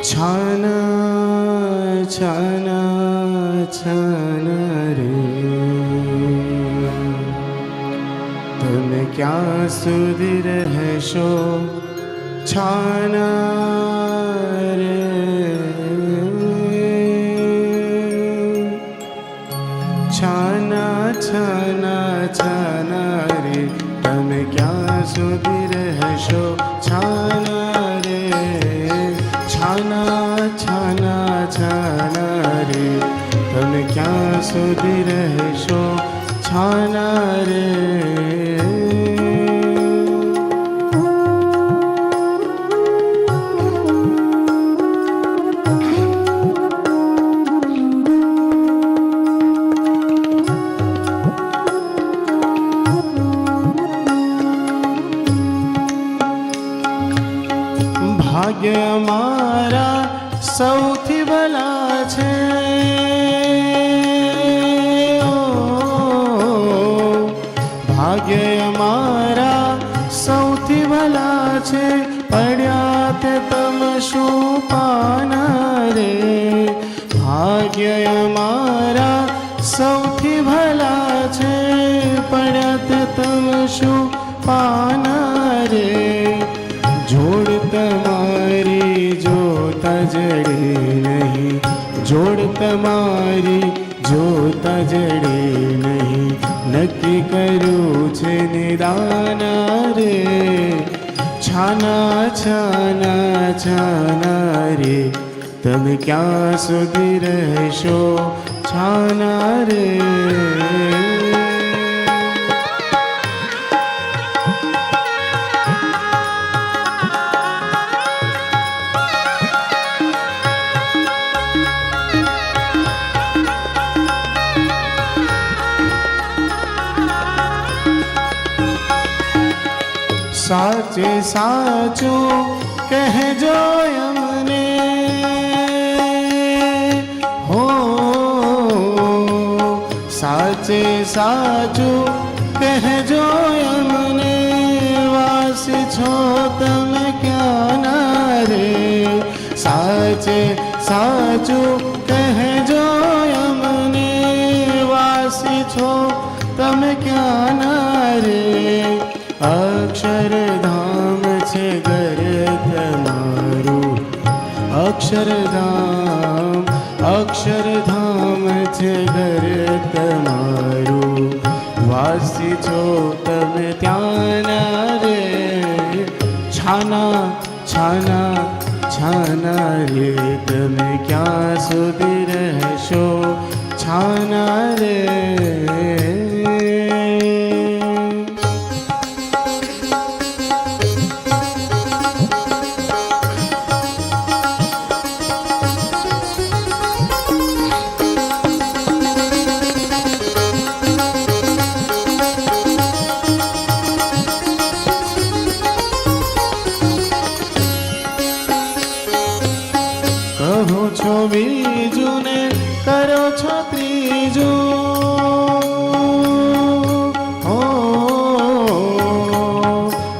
છાના છાના છાના રે તમે ક્યાં સુધી રહેશો છાના રે છાના છાના છાના રે તમે ક્યાં સુધી રહેશો છાના રે છાના છાના છાના રે તમે ક્યાં સુધી રહેશો છાના રે ભાગ્ય અમારા સૌથી ભલા છે ભાગ્ય અમારા સૌથી ભલા છે પડ્યા તે તમ શું પાના રે ભાગ્ય અમારા સૌથી ભલા છે પડ્યા તે તમ શું પાના રે જોડ તમારી જોતા જડે નહીં જોડ તમારી જોતા જડે નહીં નક્કી કર્યું છે નિદાના રે છાના છાના છાના રે તમે ક્યાં સુધી રહેશો છાના રે સાચે સાચું કહેજો અમને હો સાચે સાચું કહેજો અમને વાસી છો તમે ક્યાં ના રે સાચે સાચું કહેજો અમને વાસી છો તમે ક્યાં ના રે અક્ષરધામ છે ઘર તમારું અક્ષરધામ છે ઘર તમારું વાસી છો તમે ત્યાંના રે છાના છાના છાના રે તમે ક્યાં સુધી રહેશો છાના રે કહો છો બીજું ને કરો છો ત્રીજું હો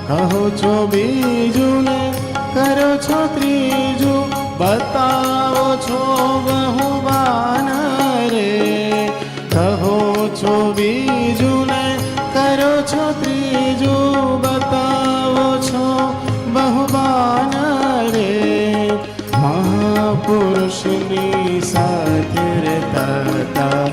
કહો છો બીજું ને કરો છો ત્રીજું બતાવો છો બહુ બાના રે કહો છો બીજું ને કરો છો ત્રીજું બતાવો છો બહુ બાના રે મહાપુરુષની સાથે રહેતા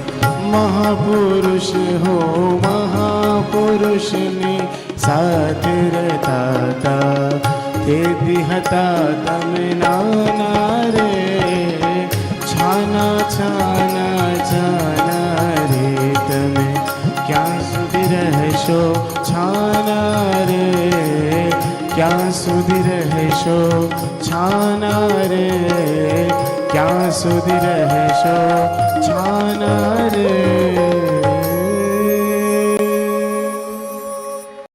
મહાપુરુષ હો મહાપુરુષની સાથે રહેતા તેથી હતા તમે નાના રે છાના છાના છાના રે તમે ક્યાં સુધી રહેશો છાના રે ક્યાં સુધી રહેશો છાના રે ક્યાં સુધી રહેશો છાના રે